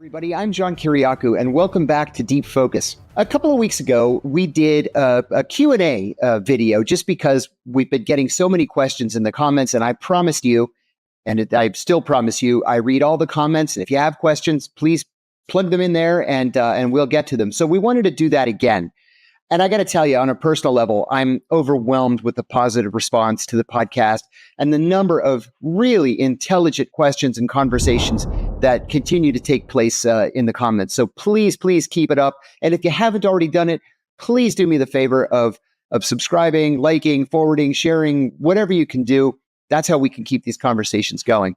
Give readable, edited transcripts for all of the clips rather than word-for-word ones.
Everybody, I'm John Kiriakou, and welcome back to Deep Focus. A couple of weeks ago, we did a Q&A video just because we've been getting so many questions in the comments, and I promised you, and I still promise you, I read all the comments, and if you have questions, please plug them in there, and we'll get to them. So we wanted to do that again. And I got to tell you, on a personal level, I'm overwhelmed with the positive response to the podcast and the number of really intelligent questions and conversations that continue to take place in the comments. So please keep it up. And if you haven't already done it, please do me the favor of subscribing, liking, forwarding, sharing, whatever you can do. That's how we can keep these conversations going.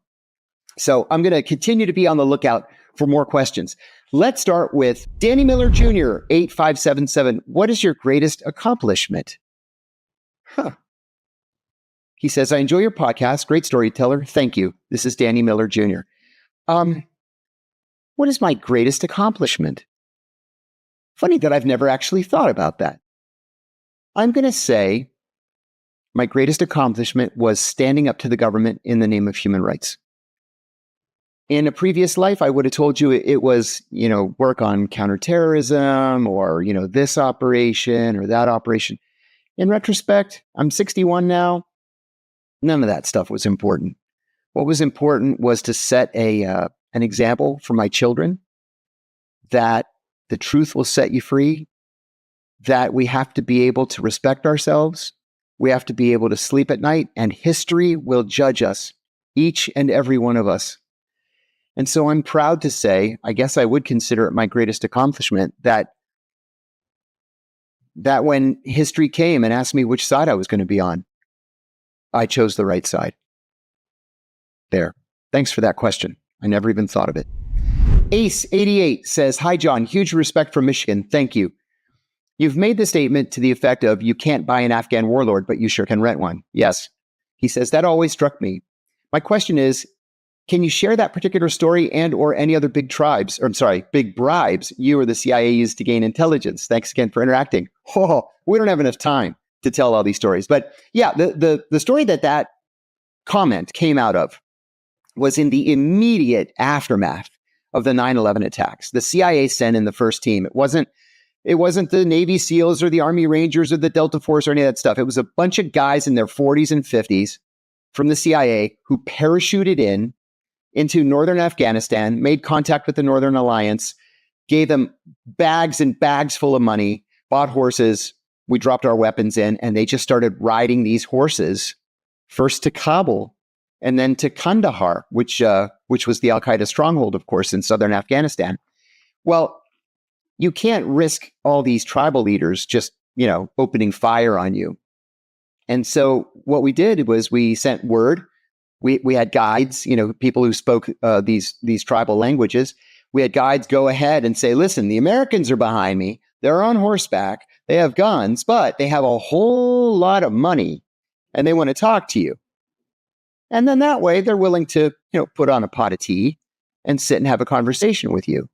So I'm going to continue to be on the lookout for more questions. Let's start with Danny Miller Jr., 8577. What is your greatest accomplishment? He says, I enjoy your podcast. Great storyteller. Thank you. This is Danny Miller Jr. What is my greatest accomplishment? Funny that I've never actually thought about that. I'm going to say my greatest accomplishment was standing up to the government in the name of human rights. In a previous life, I would have told you it was, work on counterterrorism or, this operation or that operation. In retrospect, I'm 61 now. None of that stuff was important. What was important was to set an example for my children that the truth will set you free, that we have to be able to respect ourselves, we have to be able to sleep at night, and history will judge us, each and every one of us. And so I'm proud to say, I guess I would consider it my greatest accomplishment, that when history came and asked me which side I was going to be on, I chose the right side. There. Thanks for that question. I never even thought of it. Ace88 says, hi, John. Huge respect for Michigan. Thank you. You've made the statement to the effect of you can't buy an Afghan warlord, but you sure can rent one. Yes. He says, that always struck me. My question is, can you share that particular story and or any other big bribes you or the CIA used to gain intelligence? Thanks again for interacting. We don't have enough time to tell all these stories. But yeah, the story that comment came out of was in the immediate aftermath of the 9/11 attacks. The CIA sent in the first team. It wasn't the Navy SEALs or the Army Rangers or the Delta Force or any of that stuff. It was a bunch of guys in their 40s and 50s from the CIA who parachuted into northern Afghanistan, made contact with the Northern Alliance, gave them bags and bags full of money, bought horses. We dropped our weapons in, and they just started riding these horses, first to Kabul and then to Kandahar, which was the Al-Qaeda stronghold, of course, in southern Afghanistan. Well, you can't risk all these tribal leaders just, opening fire on you. And so what we did was we sent word. We had guides, people who spoke these tribal languages. We had guides go ahead and say, listen, the Americans are behind me. They're on horseback. They have guns, but they have a whole lot of money and they want to talk to you. And then that way they're willing to, put on a pot of tea and sit and have a conversation with you.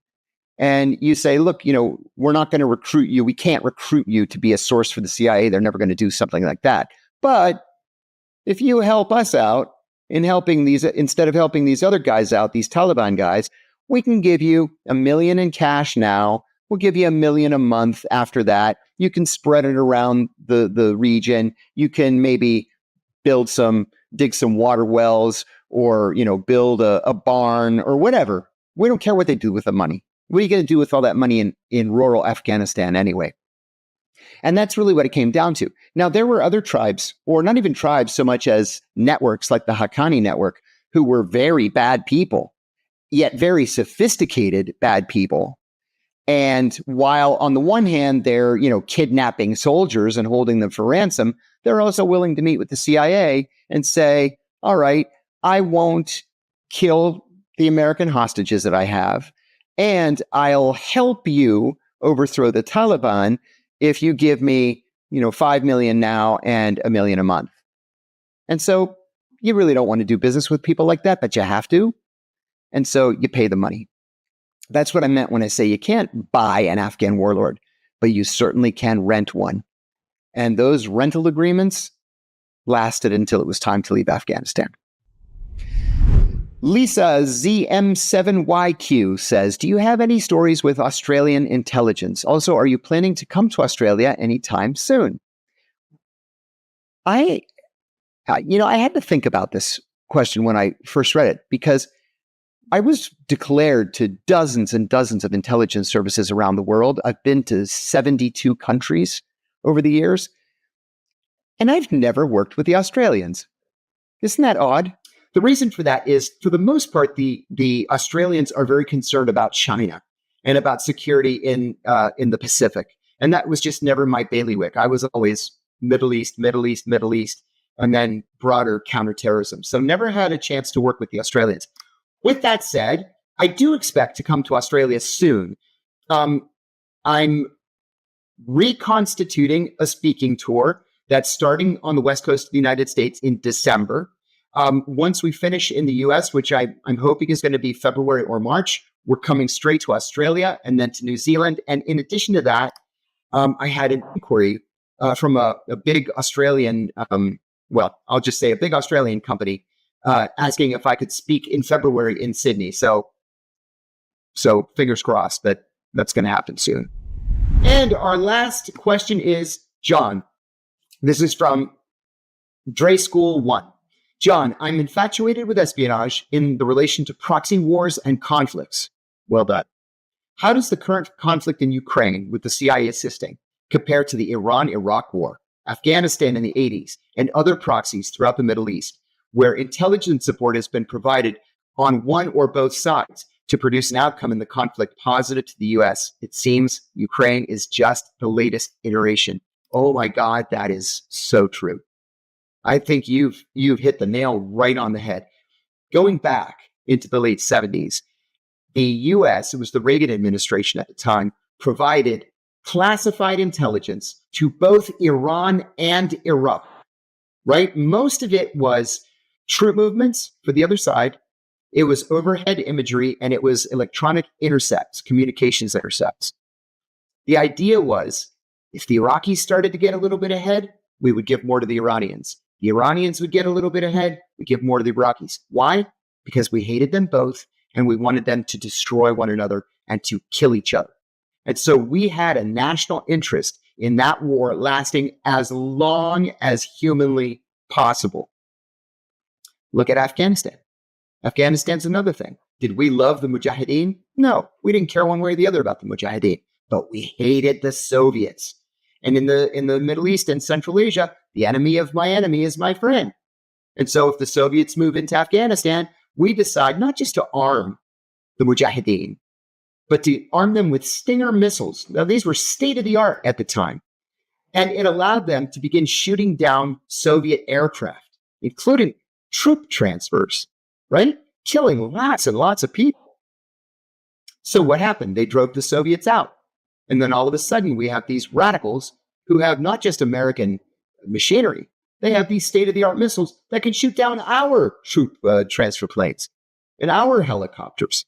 And you say, look, we're not going to recruit you. We can't recruit you to be a source for the CIA. They're never going to do something like that. But if you help us out, instead of helping these other guys out, these Taliban guys, we can give you $1 million in cash now. We'll give you $1 million a month after that. You can spread it around the region. You can maybe dig some water wells or, build a barn or whatever. We don't care what they do with the money. What are you going to do with all that money in rural Afghanistan anyway? And that's really what it came down to. Now, there were other tribes, or not even tribes so much as networks like the Haqqani network, who were very bad people, yet very sophisticated bad people. And while on the one hand, they're, kidnapping soldiers and holding them for ransom, they're also willing to meet with the CIA and say, all right, I won't kill the American hostages that I have, and I'll help you overthrow the Taliban if you give me, $5 million now and $1 million a month. And so you really don't want to do business with people like that, but you have to. And so you pay the money. That's what I meant when I say you can't buy an Afghan warlord, but you certainly can rent one. And those rental agreements lasted until it was time to leave Afghanistan. Lisa ZM7YQ says, do you have any stories with Australian intelligence? Also, are you planning to come to Australia anytime soon? I had to think about this question when I first read it, because I was declared to dozens and dozens of intelligence services around the world. I've been to 72 countries over the years, and I've never worked with the Australians. Isn't that odd? The reason for that is, for the most part, the Australians are very concerned about China and about security in the Pacific. And that was just never my bailiwick. I was always Middle East, and then broader counterterrorism. So never had a chance to work with the Australians. With that said, I do expect to come to Australia soon. I'm reconstituting a speaking tour that's starting on the West Coast of the United States in December. Once we finish in the US, which I'm hoping is going to be February or March, we're coming straight to Australia and then to New Zealand. And in addition to that, I had an inquiry from a big Australian, I'll just say a big Australian company, asking if I could speak in February in Sydney. So fingers crossed that that's going to happen soon. And our last question is, John. This is from Dre School 1. John, I'm infatuated with espionage in the relation to proxy wars and conflicts. Well done. How does the current conflict in Ukraine, with the CIA assisting, compare to the Iran-Iraq war, Afghanistan in the 80s, and other proxies throughout the Middle East, where intelligence support has been provided on one or both sides to produce an outcome in the conflict positive to the US? It seems Ukraine is just the latest iteration. Oh my God, that is so true. I think you've hit the nail right on the head. Going back into the late 70s, the US, it was the Reagan administration at the time, provided classified intelligence to both Iran and Iraq, right? Most of it was troop movements for the other side. It was overhead imagery, and it was electronic intercepts, communications intercepts. The idea was, if the Iraqis started to get a little bit ahead, we would give more to the Iranians. The Iranians would get a little bit ahead, we give more to the Iraqis. Why? Because we hated them both, and we wanted them to destroy one another and to kill each other. And so we had a national interest in that war lasting as long as humanly possible. Look at Afghanistan. Afghanistan's another thing. Did we love the Mujahideen? No, we didn't care one way or the other about the Mujahideen, but we hated the Soviets. And in the Middle East and Central Asia, the enemy of my enemy is my friend. And so if the Soviets move into Afghanistan, we decide not just to arm the Mujahideen, but to arm them with Stinger missiles. Now, these were state-of-the-art at the time. And it allowed them to begin shooting down Soviet aircraft, including troop transfers, right? Killing lots and lots of people. So what happened? They drove the Soviets out. And then all of a sudden, we have these radicals who have not just American machinery. They have these state-of-the-art missiles that can shoot down our troop transfer planes and our helicopters.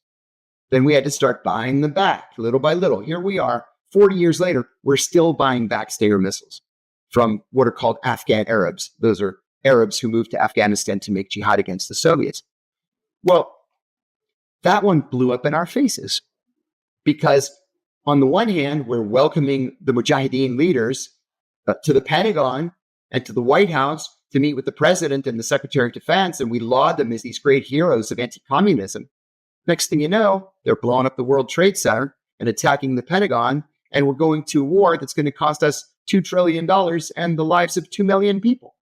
Then we had to start buying them back little by little. Here we are, 40 years later, we're still buying back Stinger missiles from what are called Afghan Arabs. Those are Arabs who moved to Afghanistan to make jihad against the Soviets. Well, that one blew up in our faces because on the one hand, we're welcoming the Mujahideen leaders to the Pentagon and to the White House to meet with the president and the Secretary of Defense, and we laud them as these great heroes of anti-communism. Next thing you know, they're blowing up the World Trade Center and attacking the Pentagon, and we're going to a war that's going to cost us $2 trillion and the lives of 2 million people.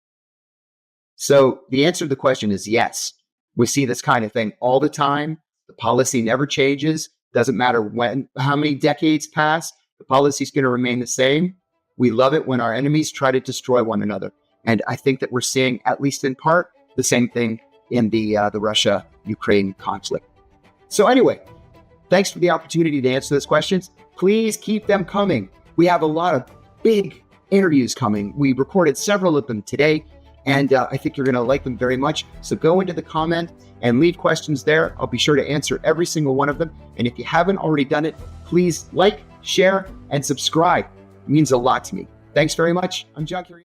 So the answer to the question is yes. We see this kind of thing all the time. The policy never changes. Doesn't matter how many decades pass, the policy is going to remain the same. We love it when our enemies try to destroy one another. And I think that we're seeing, at least in part, the same thing in the Russia-Ukraine conflict. So anyway, thanks for the opportunity to answer those questions. Please keep them coming. We have a lot of big interviews coming. We recorded several of them today, and I think you're going to like them very much. So go into the comment and leave questions there. I'll be sure to answer every single one of them. And if you haven't already done it, please like, share, and subscribe. It means a lot to me. Thanks very much. I'm John Kiriakou.